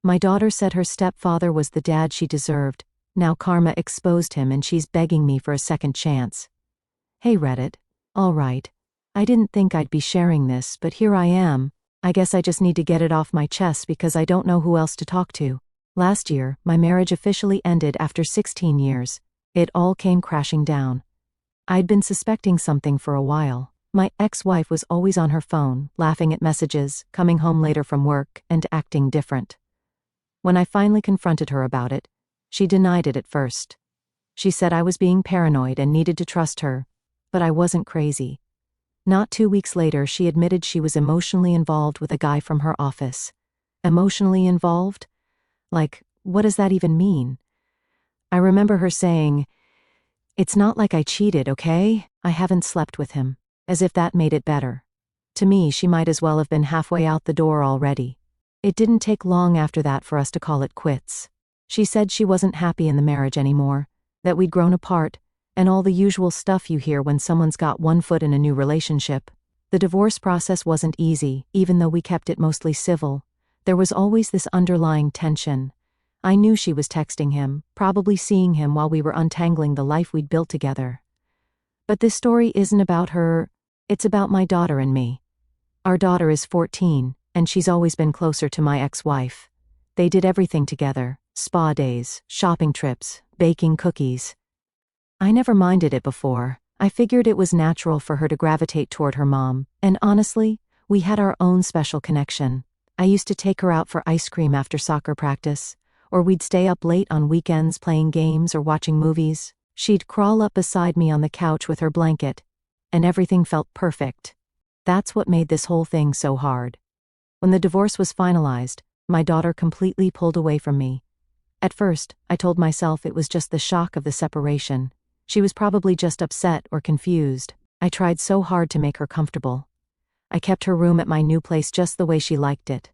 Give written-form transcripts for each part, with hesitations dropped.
My daughter said her stepfather was the dad she deserved. Now karma exposed him and she's begging me for a second chance. Hey Reddit. Alright. I didn't think I'd be sharing this, but here I am. I guess I just need to get it off my chest because I don't know who else to talk to. Last year, my marriage officially ended after 16 years. It all came crashing down. I'd been suspecting something for a while. My ex-wife was always on her phone, laughing at messages, coming home later from work, and acting different. When I finally confronted her about it, she denied it at first. She said I was being paranoid and needed to trust her, but I wasn't crazy. Not 2 weeks later, she admitted she was emotionally involved with a guy from her office. Emotionally involved? Like, what does that even mean? I remember her saying, "It's not like I cheated, okay? I haven't slept with him." As if that made it better. To me, she might as well have been halfway out the door already. It didn't take long after that for us to call it quits. She said she wasn't happy in the marriage anymore, that we'd grown apart, and all the usual stuff you hear when someone's got one foot in a new relationship. The divorce process wasn't easy, even though we kept it mostly civil. There was always this underlying tension. I knew she was texting him, probably seeing him while we were untangling the life we'd built together. But this story isn't about her, it's about my daughter and me. Our daughter is 14, and she's always been closer to my ex-wife. They did everything together, spa days, shopping trips, baking cookies. I never minded it before. I figured it was natural for her to gravitate toward her mom, and honestly, we had our own special connection. I used to take her out for ice cream after soccer practice, or we'd stay up late on weekends playing games or watching movies. She'd crawl up beside me on the couch with her blanket, and everything felt perfect. That's what made this whole thing so hard. When the divorce was finalized, my daughter completely pulled away from me. At first, I told myself it was just the shock of the separation. She was probably just upset or confused. I tried so hard to make her comfortable. I kept her room at my new place just the way she liked it.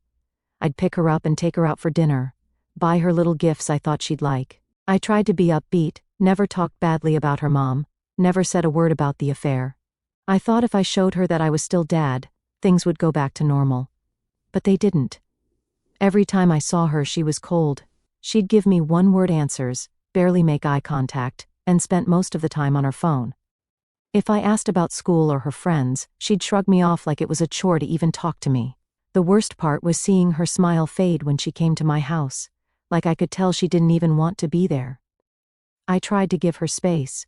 I'd pick her up and take her out for dinner, buy her little gifts I thought she'd like. I tried to be upbeat, never talked badly about her mom, never said a word about the affair. I thought if I showed her that I was still dad, things would go back to normal. But they didn't. Every time I saw her, she was cold. She'd give me one-word answers, barely make eye contact, and spent most of the time on her phone. If I asked about school or her friends, she'd shrug me off like it was a chore to even talk to me. The worst part was seeing her smile fade when she came to my house, like I could tell she didn't even want to be there. I tried to give her space.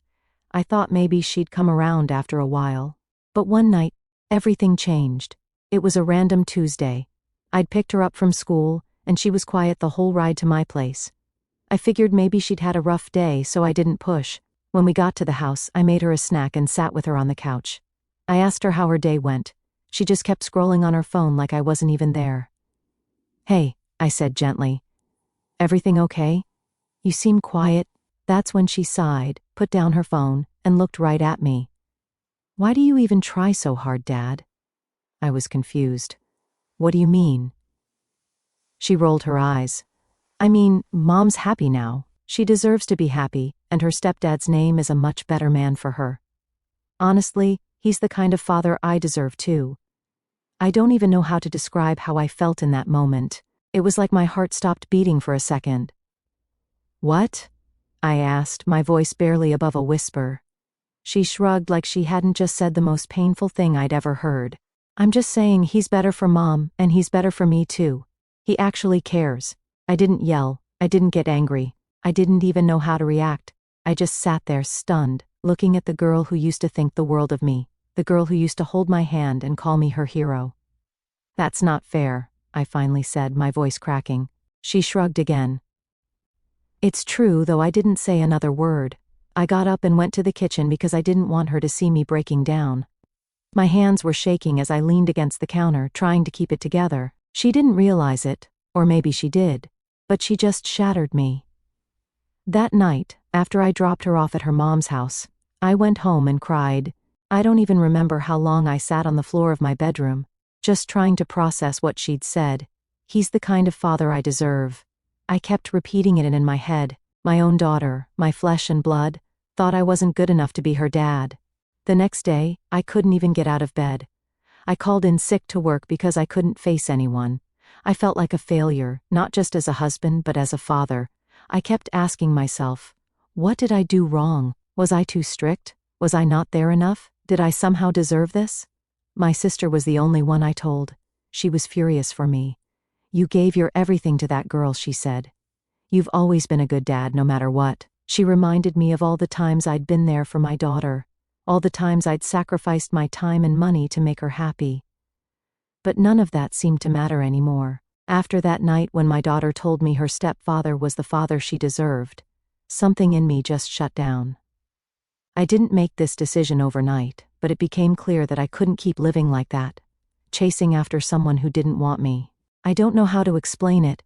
I thought maybe she'd come around after a while. But one night, everything changed. It was a random Tuesday. I'd picked her up from school, and she was quiet the whole ride to my place. I figured maybe she'd had a rough day, so I didn't push. When we got to the house, I made her a snack and sat with her on the couch. I asked her how her day went. She just kept scrolling on her phone like I wasn't even there. "Hey," I said gently. "Everything okay? You seem quiet." That's when she sighed, put down her phone, and looked right at me. "Why do you even try so hard, Dad?" I was confused. "What do you mean?" She rolled her eyes. "I mean, Mom's happy now. She deserves to be happy, and her stepdad's name is a much better man for her. Honestly, he's the kind of father I deserve too." I don't even know how to describe how I felt in that moment. It was like my heart stopped beating for a second. "What?" I asked, my voice barely above a whisper. She shrugged like she hadn't just said the most painful thing I'd ever heard. "I'm just saying he's better for Mom, and he's better for me too. He actually cares." I didn't yell. I didn't get angry. I didn't even know how to react. I just sat there stunned, looking at the girl who used to think the world of me, the girl who used to hold my hand and call me her hero. "That's not fair," I finally said, my voice cracking. She shrugged again. "It's true, though." I didn't say another word. I got up and went to the kitchen because I didn't want her to see me breaking down. My hands were shaking as I leaned against the counter, trying to keep it together. She didn't realize it, or maybe she did, but she just shattered me. That night, after I dropped her off at her mom's house, I went home and cried. I don't even remember how long I sat on the floor of my bedroom, just trying to process what she'd said. "He's the kind of father I deserve." I kept repeating it in my head. My own daughter, my flesh and blood, thought I wasn't good enough to be her dad. The next day, I couldn't even get out of bed. I called in sick to work because I couldn't face anyone. I felt like a failure, not just as a husband but as a father. I kept asking myself, what did I do wrong? Was I too strict? Was I not there enough? Did I somehow deserve this? My sister was the only one I told. She was furious for me. You gave your everything to that girl, she said. You've always been a good dad no matter what. She reminded me of all the times I'd been there for my daughter, all the times I'd sacrificed my time and money to make her happy. But none of that seemed to matter anymore. After that night when my daughter told me her stepfather was the father she deserved, something in me just shut down. I didn't make this decision overnight, but it became clear that I couldn't keep living like that, chasing after someone who didn't want me. I don't know how to explain it,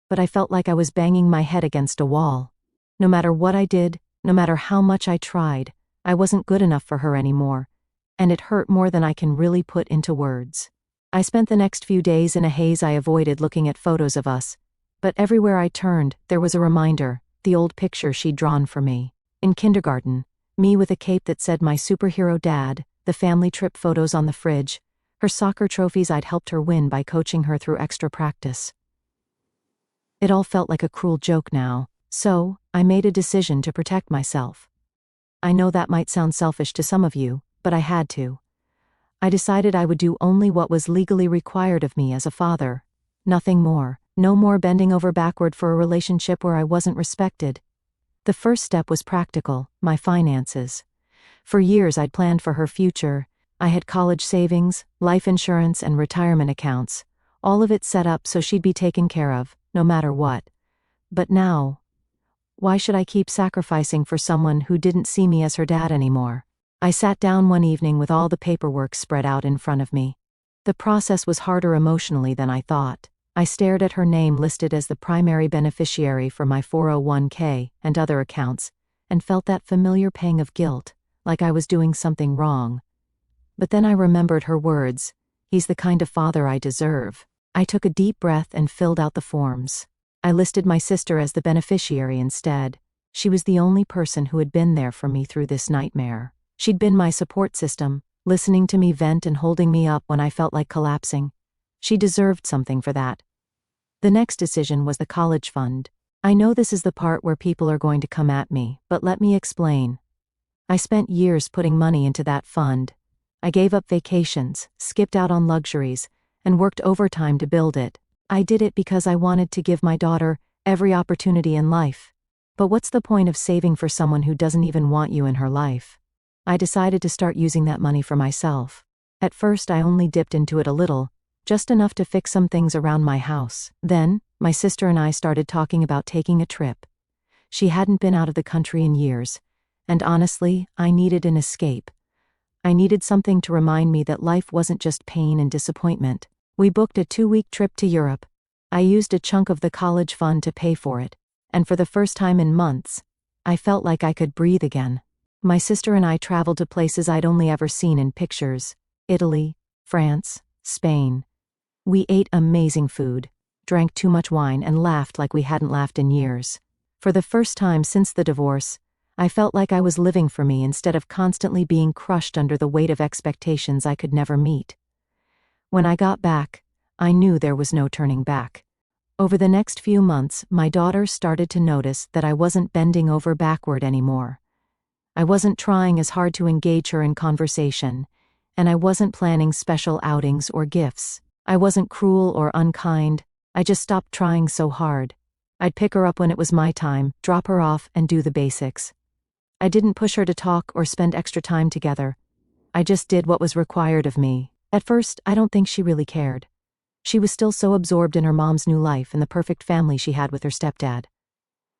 but I felt like I was banging my head against a wall. No matter what I did, no matter how much I tried, I wasn't good enough for her anymore, and it hurt more than I can really put into words. I spent the next few days in a haze. I avoided looking at photos of us, but everywhere I turned, there was a reminder, the old picture she'd drawn for me. In kindergarten, me with a cape that said my superhero dad, the family trip photos on the fridge, her soccer trophies I'd helped her win by coaching her through extra practice. It all felt like a cruel joke now, so I made a decision to protect myself. I know that might sound selfish to some of you, but I had to. I decided I would do only what was legally required of me as a father. Nothing more. No more bending over backward for a relationship where I wasn't respected. The first step was practical, my finances. For years I'd planned for her future. I had college savings, life insurance, and retirement accounts, all of it set up so she'd be taken care of, no matter what. But now, why should I keep sacrificing for someone who didn't see me as her dad anymore? I sat down one evening with all the paperwork spread out in front of me. The process was harder emotionally than I thought. I stared at her name listed as the primary beneficiary for my 401k and other accounts, and felt that familiar pang of guilt, like I was doing something wrong. But then I remembered her words, "He's the kind of father I deserve." I took a deep breath and filled out the forms. I listed my sister as the beneficiary instead. She was the only person who had been there for me through this nightmare. She'd been my support system, listening to me vent and holding me up when I felt like collapsing. She deserved something for that. The next decision was the college fund. I know this is the part where people are going to come at me, but let me explain. I spent years putting money into that fund. I gave up vacations, skipped out on luxuries, and worked overtime to build it. I did it because I wanted to give my daughter every opportunity in life. But what's the point of saving for someone who doesn't even want you in her life? I decided to start using that money for myself. At first I only dipped into it a little, just enough to fix some things around my house. Then, my sister and I started talking about taking a trip. She hadn't been out of the country in years, and honestly, I needed an escape. I needed something to remind me that life wasn't just pain and disappointment. We booked a 2-week trip to Europe. I used a chunk of the college fund to pay for it, and for the first time in months, I felt like I could breathe again. My sister and I traveled to places I'd only ever seen in pictures: Italy, France, Spain. We ate amazing food, drank too much wine, and laughed like we hadn't laughed in years. For the first time since the divorce, I felt like I was living for me instead of constantly being crushed under the weight of expectations I could never meet. When I got back, I knew there was no turning back. Over the next few months, my daughter started to notice that I wasn't bending over backward anymore. I wasn't trying as hard to engage her in conversation, and I wasn't planning special outings or gifts. I wasn't cruel or unkind, I just stopped trying so hard. I'd pick her up when it was my time, drop her off, and do the basics. I didn't push her to talk or spend extra time together. I just did what was required of me. At first, I don't think she really cared. She was still so absorbed in her mom's new life and the perfect family she had with her stepdad.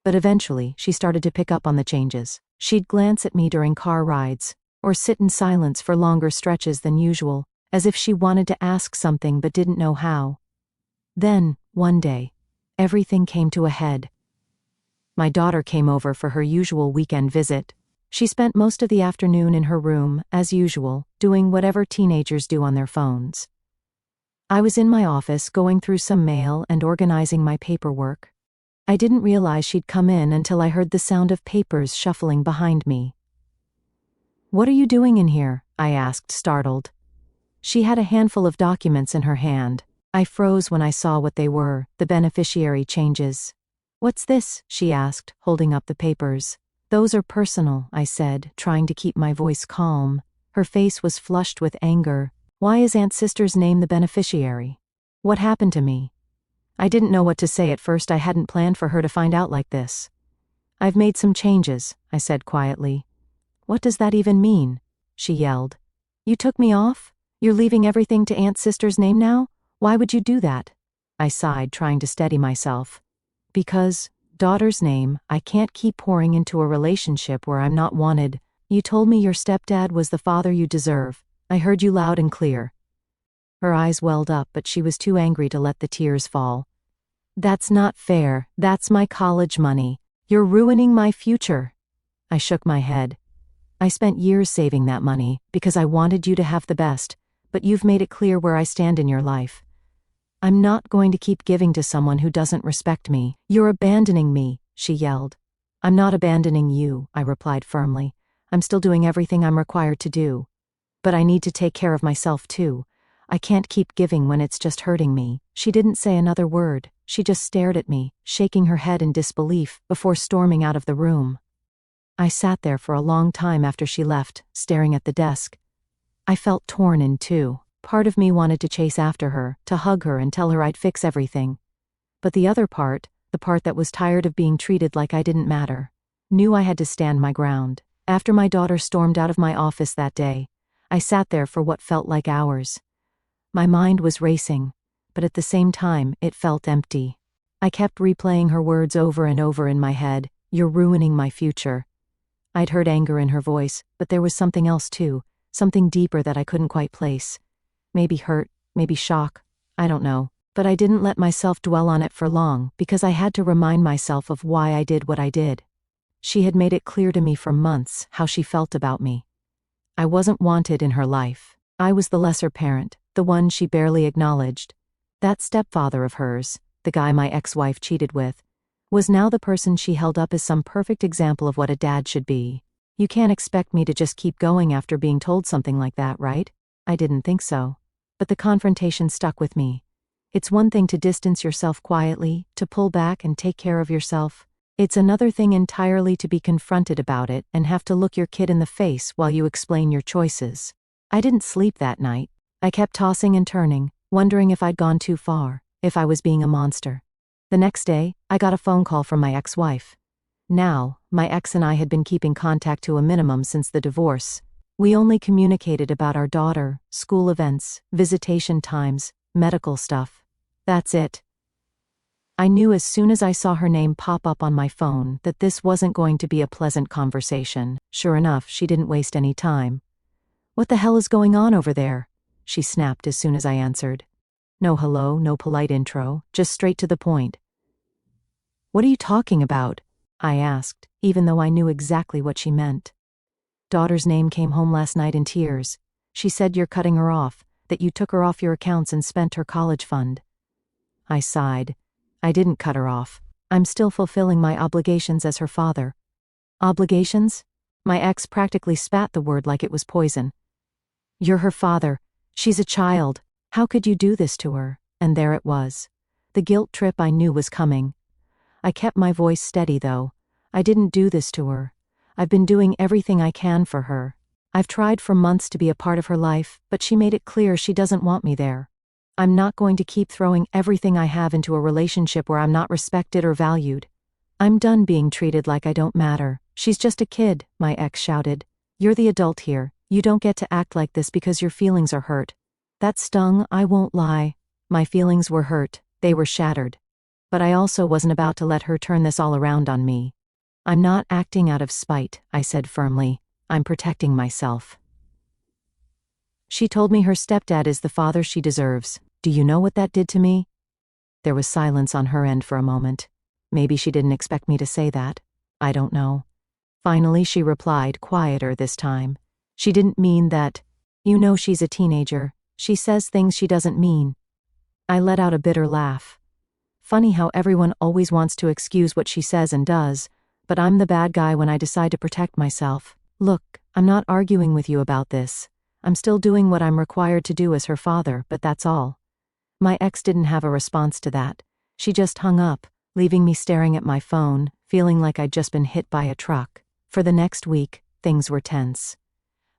But eventually, she started to pick up on the changes. She'd glance at me during car rides, or sit in silence for longer stretches than usual, as if she wanted to ask something but didn't know how. Then, one day, everything came to a head. My daughter came over for her usual weekend visit. She spent most of the afternoon in her room, as usual, doing whatever teenagers do on their phones. I was in my office going through some mail and organizing my paperwork. I didn't realize she'd come in until I heard the sound of papers shuffling behind me. "What are you doing in here?" I asked, startled. She had a handful of documents in her hand. I froze when I saw what they were, the beneficiary changes. What's this? She asked, holding up the papers. Those are personal, I said, trying to keep my voice calm. Her face was flushed with anger. Why is Aunt Sister's name the beneficiary? What happened to me? I didn't know what to say at first. I hadn't planned for her to find out like this. I've made some changes, I said quietly. What does that even mean? She yelled. You took me off? You're leaving everything to Aunt Sister's name now? Why would you do that? I sighed, trying to steady myself. Because, daughter's name, I can't keep pouring into a relationship where I'm not wanted. You told me your stepdad was the father you deserve. I heard you loud and clear. Her eyes welled up, but she was too angry to let the tears fall. That's not fair. That's my college money. You're ruining my future. I shook my head. I spent years saving that money because I wanted you to have the best, but you've made it clear where I stand in your life. I'm not going to keep giving to someone who doesn't respect me. You're abandoning me, she yelled. I'm not abandoning you, I replied firmly. I'm still doing everything I'm required to do. But I need to take care of myself too. I can't keep giving when it's just hurting me. She didn't say another word. She just stared at me, shaking her head in disbelief, before storming out of the room. I sat there for a long time after she left, staring at the desk. I felt torn in two. Part of me wanted to chase after her, to hug her and tell her I'd fix everything. But the other part, the part that was tired of being treated like I didn't matter, knew I had to stand my ground. After my daughter stormed out of my office that day, I sat there for what felt like hours. My mind was racing, but at the same time, it felt empty. I kept replaying her words over and over in my head. You're ruining my future. I'd heard anger in her voice, but there was something else too, something deeper that I couldn't quite place. Maybe hurt, maybe shock, I don't know. But I didn't let myself dwell on it for long because I had to remind myself of why I did what I did. She had made it clear to me for months how she felt about me. I wasn't wanted in her life. I was the lesser parent, the one she barely acknowledged. That stepfather of hers, the guy my ex-wife cheated with, was now the person she held up as some perfect example of what a dad should be. You can't expect me to just keep going after being told something like that, right? I didn't think so. But the confrontation stuck with me. It's one thing to distance yourself quietly, to pull back and take care of yourself. It's another thing entirely to be confronted about it and have to look your kid in the face while you explain your choices. I didn't sleep that night. I kept tossing and turning, wondering if I'd gone too far, if I was being a monster. The next day, I got a phone call from my ex-wife. Now, my ex and I had been keeping contact to a minimum since the divorce. We only communicated about our daughter, school events, visitation times, medical stuff. That's it. I knew as soon as I saw her name pop up on my phone that this wasn't going to be a pleasant conversation. Sure enough, she didn't waste any time. What the hell is going on over there? She snapped as soon as I answered. No hello, no polite intro, just straight to the point. What are you talking about? I asked, even though I knew exactly what she meant. Daughter's name came home last night in tears. She said you're cutting her off, that you took her off your accounts and spent her college fund. I sighed. I didn't cut her off. I'm still fulfilling my obligations as her father. Obligations? My ex practically spat the word like it was poison. You're her father. She's a child. How could you do this to her? And there it was. The guilt trip I knew was coming. I kept my voice steady though. I didn't do this to her. I've been doing everything I can for her. I've tried for months to be a part of her life, but she made it clear she doesn't want me there. I'm not going to keep throwing everything I have into a relationship where I'm not respected or valued. I'm done being treated like I don't matter. She's just a kid, my ex shouted. You're the adult here. You don't get to act like this because your feelings are hurt. That stung, I won't lie. My feelings were hurt. They were shattered. But I also wasn't about to let her turn this all around on me. I'm not acting out of spite, I said firmly. I'm protecting myself. She told me her stepdad is the father she deserves. Do you know what that did to me? There was silence on her end for a moment. Maybe she didn't expect me to say that. I don't know. Finally, she replied, quieter this time. She didn't mean that. You know she's a teenager. She says things she doesn't mean. I let out a bitter laugh. Funny how everyone always wants to excuse what she says and does, but I'm the bad guy when I decide to protect myself. Look, I'm not arguing with you about this. I'm still doing what I'm required to do as her father, but that's all. My ex didn't have a response to that. She just hung up, leaving me staring at my phone, feeling like I'd just been hit by a truck. For the next week, things were tense.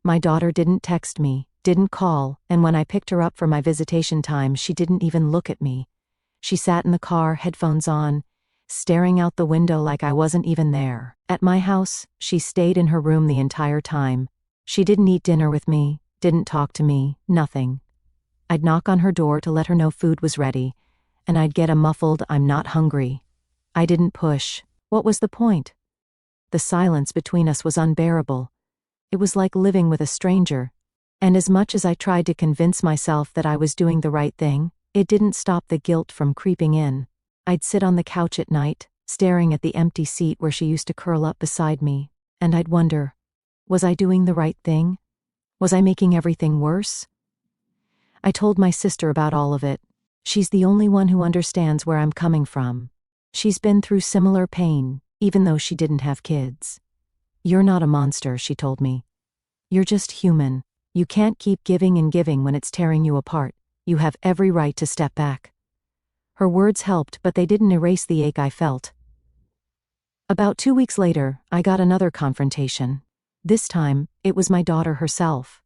My daughter didn't text me, didn't call, and when I picked her up for my visitation time, she didn't even look at me. She sat in the car, headphones on, staring out the window like I wasn't even there. At my house, she stayed in her room the entire time. She didn't eat dinner with me, didn't talk to me, nothing. I'd knock on her door to let her know food was ready, and I'd get a muffled "I'm not hungry." I didn't push. What was the point? The silence between us was unbearable. It was like living with a stranger. And as much as I tried to convince myself that I was doing the right thing, it didn't stop the guilt from creeping in. I'd sit on the couch at night, staring at the empty seat where she used to curl up beside me, and I'd wonder, was I doing the right thing? Was I making everything worse? I told my sister about all of it. She's the only one who understands where I'm coming from. She's been through similar pain, even though she didn't have kids. "You're not a monster," she told me. "You're just human. You can't keep giving and giving when it's tearing you apart. You have every right to step back." Her words helped, but they didn't erase the ache I felt. About 2 weeks later, I got another confrontation. This time, it was my daughter herself.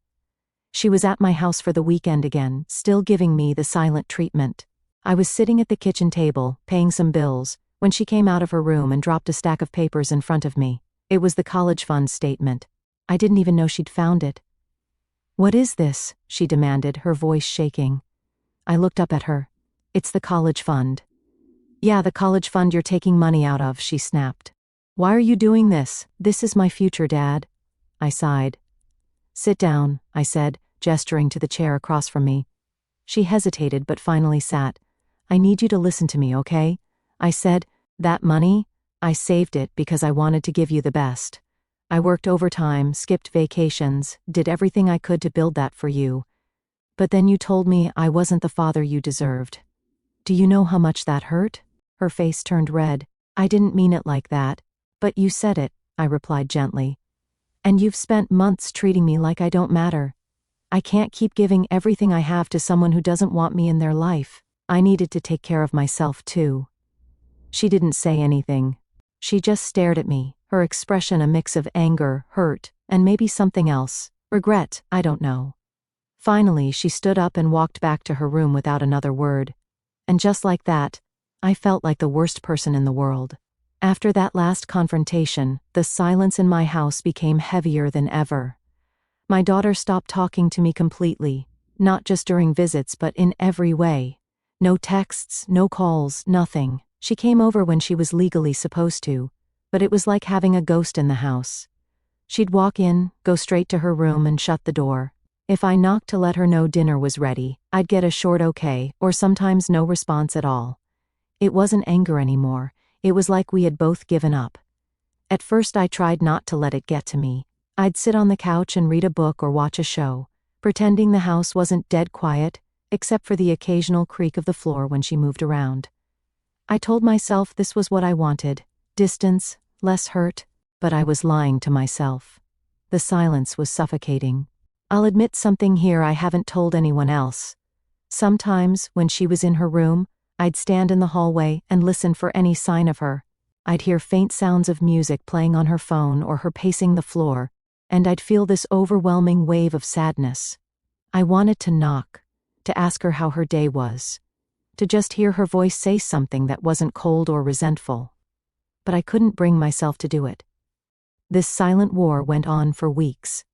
She was at my house for the weekend again, still giving me the silent treatment. I was sitting at the kitchen table, paying some bills, when she came out of her room and dropped a stack of papers in front of me. It was the college fund statement. I didn't even know she'd found it. "What is this?" she demanded, her voice shaking. I looked up at her. "It's the college fund." "Yeah, the college fund you're taking money out of," she snapped. "Why are you doing this? This is my future, Dad." I sighed. "Sit down," I said, gesturing to the chair across from me. She hesitated but finally sat. "I need you to listen to me, okay?" I said. "That money? I saved it because I wanted to give you the best. I worked overtime, skipped vacations, did everything I could to build that for you. But then you told me I wasn't the father you deserved. Do you know how much that hurt?" Her face turned red. "I didn't mean it like that. But you said it," I replied gently. "And you've spent months treating me like I don't matter. I can't keep giving everything I have to someone who doesn't want me in their life. I needed to take care of myself too." She didn't say anything. She just stared at me, her expression a mix of anger, hurt, and maybe something else. Regret, I don't know. Finally, she stood up and walked back to her room without another word. And just like that, I felt like the worst person in the world. After that last confrontation, the silence in my house became heavier than ever. My daughter stopped talking to me completely, not just during visits but in every way. No texts, no calls, nothing. She came over when she was legally supposed to, but it was like having a ghost in the house. She'd walk in, go straight to her room and shut the door. If I knocked to let her know dinner was ready, I'd get a short okay, or sometimes no response at all. It wasn't anger anymore. It was like we had both given up. At first I tried not to let it get to me. I'd sit on the couch and read a book or watch a show, pretending the house wasn't dead quiet, except for the occasional creak of the floor when she moved around. I told myself this was what I wanted, distance, less hurt, but I was lying to myself. The silence was suffocating. I'll admit something here I haven't told anyone else. Sometimes, when she was in her room, I'd stand in the hallway and listen for any sign of her. I'd hear faint sounds of music playing on her phone or her pacing the floor, and I'd feel this overwhelming wave of sadness. I wanted to knock, to ask her how her day was, to just hear her voice say something that wasn't cold or resentful. But I couldn't bring myself to do it. This silent war went on for weeks.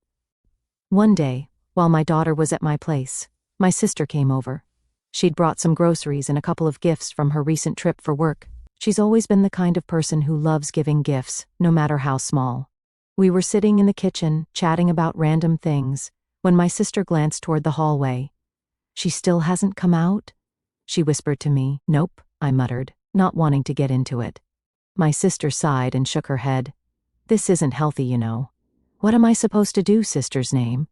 One day, while my daughter was at my place, my sister came over. She'd brought some groceries and a couple of gifts from her recent trip for work. She's always been the kind of person who loves giving gifts, no matter how small. We were sitting in the kitchen, chatting about random things, when my sister glanced toward the hallway. "She still hasn't come out?" she whispered to me. "Nope," I muttered, not wanting to get into it. My sister sighed and shook her head. "This isn't healthy, you know." "What am I supposed to do, sister's name?"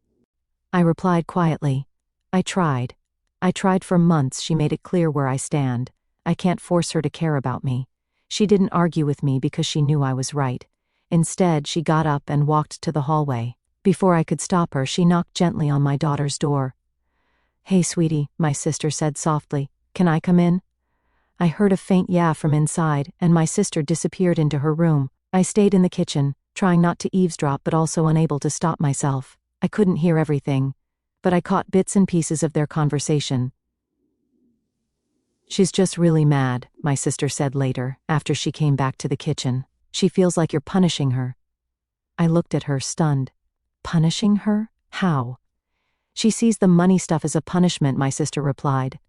I replied quietly. I tried for months. She made it clear where I stand. I can't force her to care about me. She didn't argue with me because she knew I was right. Instead, she got up and walked to the hallway. Before I could stop her, she knocked gently on my daughter's door. "Hey, sweetie," my sister said softly. "Can I come in?" I heard a faint yeah from inside, and my sister disappeared into her room. I stayed in the kitchen, trying not to eavesdrop but also unable to stop myself. I couldn't hear everything, but I caught bits and pieces of their conversation. "She's just really mad," my sister said later, after she came back to the kitchen. "She feels like you're punishing her." I looked at her, stunned. "Punishing her? How?" "She sees the money stuff as a punishment," my sister replied.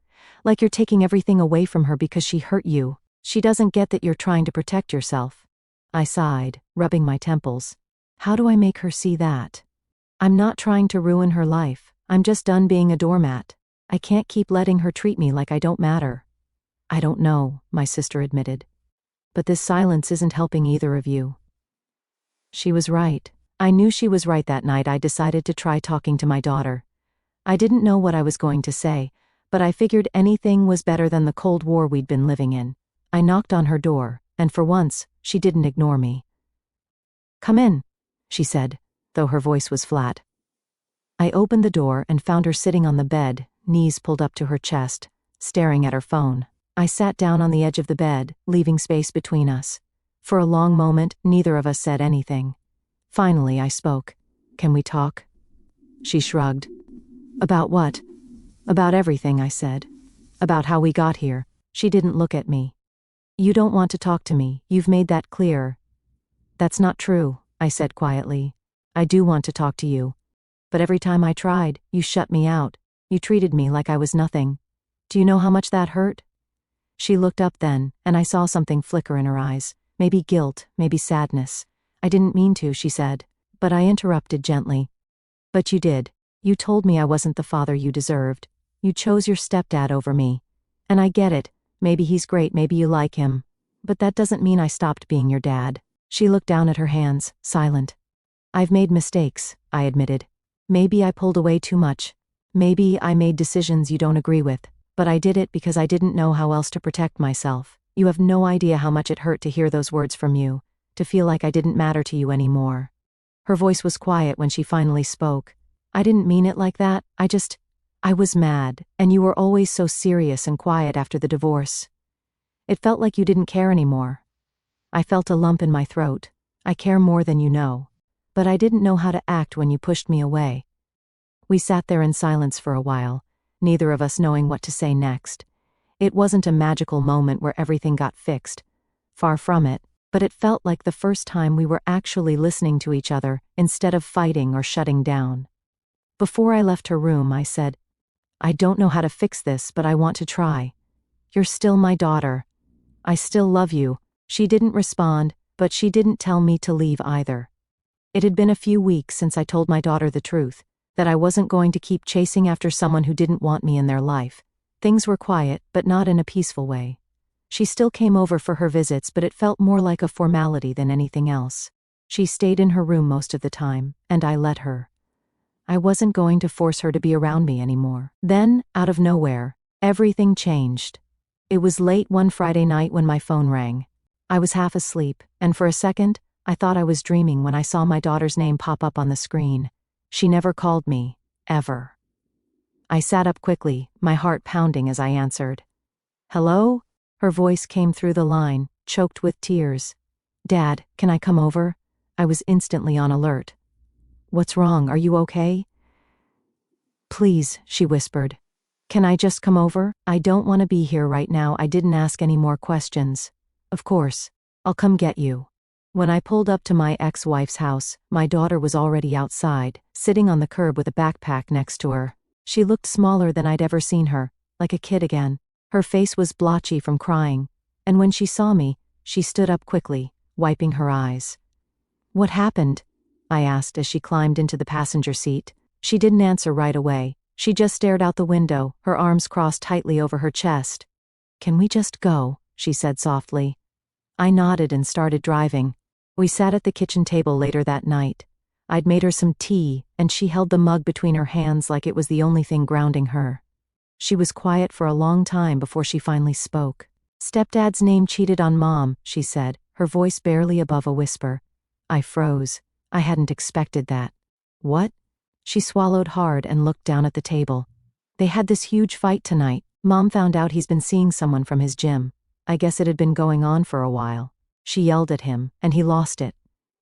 "Like you're taking everything away from her because she hurt you. She doesn't get that you're trying to protect yourself." I sighed, rubbing my temples. How do I make her see that? I'm not trying to ruin her life. I'm just done being a doormat. I can't keep letting her treat me like I don't matter. "I don't know," my sister admitted. "But this silence isn't helping either of you." She was right. I knew she was right. That night I decided to try talking to my daughter. I didn't know what I was going to say, but I figured anything was better than the Cold War we'd been living in. I knocked on her door, and for once, she didn't ignore me. "Come in," she said, though her voice was flat. I opened the door and found her sitting on the bed, knees pulled up to her chest, staring at her phone. I sat down on the edge of the bed, leaving space between us. For a long moment, neither of us said anything. Finally, I spoke. "Can we talk?" She shrugged. "About what?" "About everything," I said. "About how we got here." She didn't look at me. "You don't want to talk to me, you've made that clear." "That's not true," I said quietly. "I do want to talk to you. But every time I tried, you shut me out. You treated me like I was nothing. Do you know how much that hurt?" She looked up then, and I saw something flicker in her eyes. Maybe guilt, maybe sadness. "I didn't mean to," she said. But I interrupted gently. "But you did. You told me I wasn't the father you deserved. You chose your stepdad over me. And I get it. Maybe he's great, maybe you like him. But that doesn't mean I stopped being your dad." She looked down at her hands, silent. "I've made mistakes," I admitted. "Maybe I pulled away too much. Maybe I made decisions you don't agree with. But I did it because I didn't know how else to protect myself. You have no idea how much it hurt to hear those words from you, to feel like I didn't matter to you anymore." Her voice was quiet when she finally spoke. "I didn't mean it like that. I was mad, and you were always so serious and quiet after the divorce. It felt like you didn't care anymore." I felt a lump in my throat. "I care more than you know. But I didn't know how to act when you pushed me away." We sat there in silence for a while, neither of us knowing what to say next. It wasn't a magical moment where everything got fixed. Far from it, but it felt like the first time we were actually listening to each other instead of fighting or shutting down. Before I left her room, I said, "I don't know how to fix this, but I want to try. You're still my daughter. I still love you." She didn't respond, but she didn't tell me to leave either. It had been a few weeks since I told my daughter the truth, that I wasn't going to keep chasing after someone who didn't want me in their life. Things were quiet, but not in a peaceful way. She still came over for her visits, but it felt more like a formality than anything else. She stayed in her room most of the time, and I let her. I wasn't going to force her to be around me anymore. Then, out of nowhere, everything changed. It was late one Friday night when my phone rang. I was half asleep, and for a second, I thought I was dreaming when I saw my daughter's name pop up on the screen. She never called me, ever. I sat up quickly, my heart pounding as I answered. "Hello?" Her voice came through the line, choked with tears. "Dad, can I come over?" I was instantly on alert. "What's wrong? Are you okay?" "Please," she whispered. "Can I just come over? I don't want to be here right now." I didn't ask any more questions. "Of course. I'll come get you." When I pulled up to my ex-wife's house, my daughter was already outside, sitting on the curb with a backpack next to her. She looked smaller than I'd ever seen her, like a kid again. Her face was blotchy from crying, and when she saw me, she stood up quickly, wiping her eyes. "What happened?" I asked as she climbed into the passenger seat. She didn't answer right away. She just stared out the window, her arms crossed tightly over her chest. "Can we just go?" she said softly. I nodded and started driving. We sat at the kitchen table later that night. I'd made her some tea, and she held the mug between her hands like it was the only thing grounding her. She was quiet for a long time before she finally spoke. "Stepdad's name cheated on Mom," she said, her voice barely above a whisper. I froze. I hadn't expected that. "What?" She swallowed hard and looked down at the table. "They had this huge fight tonight. Mom found out he's been seeing someone from his gym. I guess it had been going on for a while. She yelled at him, and he lost it.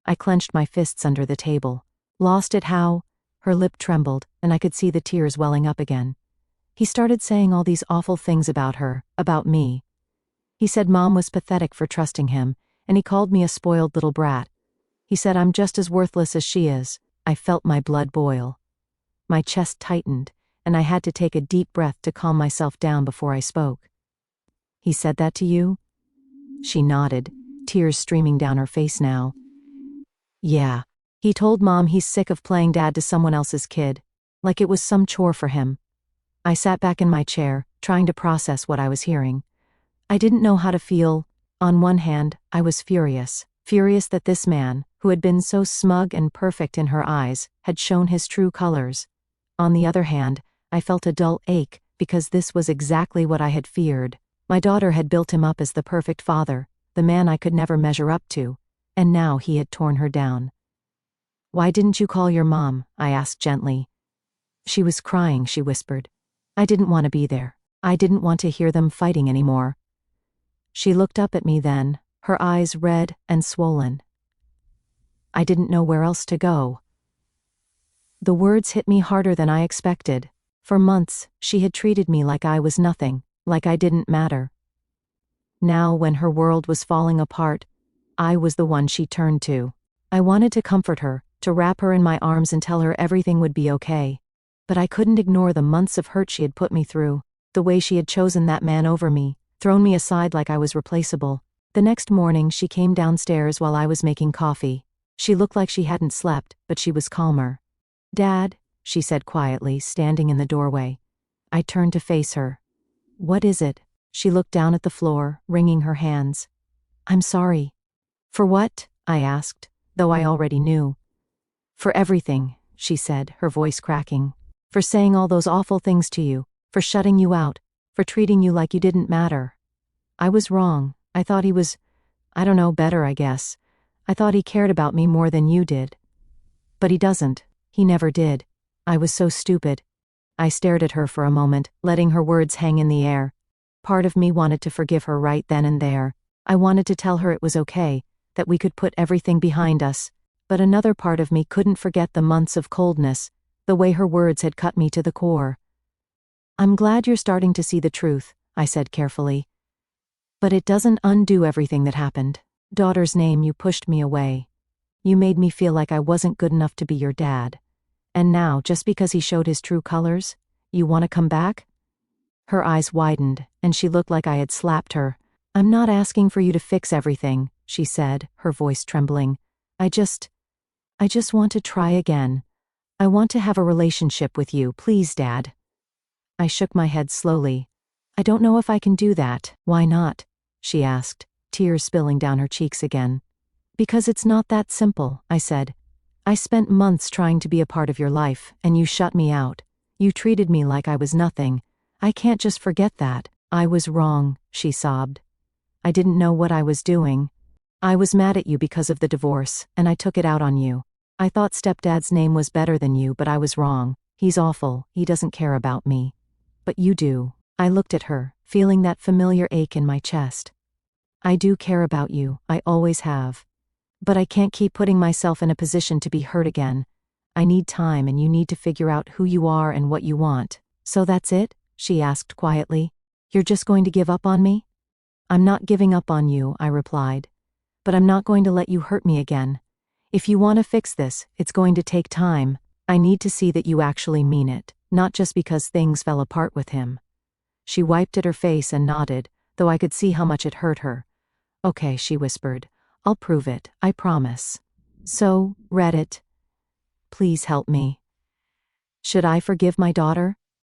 I clenched my fists under the table. Lost it how? Her lip trembled, and I could see the tears welling up again. He started saying all these awful things about her, about me. He said Mom was pathetic for trusting him, and he called me a spoiled little brat. He said I'm just as worthless as she is. I felt my blood boil. My chest tightened, and I had to take a deep breath to calm myself down before I spoke. He said that to you? She nodded, tears streaming down her face now. Yeah. He told Mom he's sick of playing dad to someone else's kid, like it was some chore for him. I sat back in my chair, trying to process what I was hearing. I didn't know how to feel. On one hand, I was furious that this man, who had been so smug and perfect in her eyes, had shown his true colors. On the other hand, I felt a dull ache, because this was exactly what I had feared. My daughter had built him up as the perfect father, the man I could never measure up to, and now he had torn her down. Why didn't you call your mom? I asked gently. She was crying, she whispered. I didn't want to be there. I didn't want to hear them fighting anymore. She looked up at me then, her eyes red and swollen. I didn't know where else to go. The words hit me harder than I expected. For months, she had treated me like I was nothing, like I didn't matter. Now, when her world was falling apart, I was the one she turned to. I wanted to comfort her, to wrap her in my arms and tell her everything would be okay. But I couldn't ignore the months of hurt she had put me through, the way she had chosen that man over me, thrown me aside like I was replaceable. The next morning, she came downstairs while I was making coffee. She looked like she hadn't slept, but she was calmer. Dad, she said quietly, standing in the doorway. I turned to face her. What is it? She looked down at the floor, wringing her hands. I'm sorry. For what? I asked, though I already knew. For everything, she said, her voice cracking. For saying all those awful things to you, for shutting you out, for treating you like you didn't matter. I was wrong. I thought he was, I don't know, better, I guess. I thought he cared about me more than you did. But he doesn't. He never did. I was so stupid. I stared at her for a moment, letting her words hang in the air. Part of me wanted to forgive her right then and there. I wanted to tell her it was okay, that we could put everything behind us. But another part of me couldn't forget the months of coldness, the way her words had cut me to the core. I'm glad you're starting to see the truth, I said carefully. But it doesn't undo everything that happened. Daughter's name, you pushed me away. You made me feel like I wasn't good enough to be your dad. And now, just because he showed his true colors, you want to come back? Her eyes widened, and she looked like I had slapped her. I'm not asking for you to fix everything, she said, her voice trembling. I just want to try again. I want to have a relationship with you, please, Dad. I shook my head slowly. I don't know if I can do that. Why not? She asked, tears spilling down her cheeks again. Because it's not that simple, I said. I spent months trying to be a part of your life, and you shut me out. You treated me like I was nothing. I can't just forget that. I was wrong, she sobbed. I didn't know what I was doing. I was mad at you because of the divorce, and I took it out on you. I thought stepdad's name was better than you, but I was wrong. He's awful. He doesn't care about me. But you do. I looked at her, feeling that familiar ache in my chest. I do care about you. I always have. But I can't keep putting myself in a position to be hurt again. I need time, and you need to figure out who you are and what you want. So that's it? She asked quietly. You're just going to give up on me? I'm not giving up on you, I replied. But I'm not going to let you hurt me again. If you want to fix this, it's going to take time. I need to see that you actually mean it, not just because things fell apart with him. She wiped at her face and nodded, though I could see how much it hurt her. Okay, she whispered. I'll prove it, I promise. So, Reddit, please help me. Should I forgive my daughter?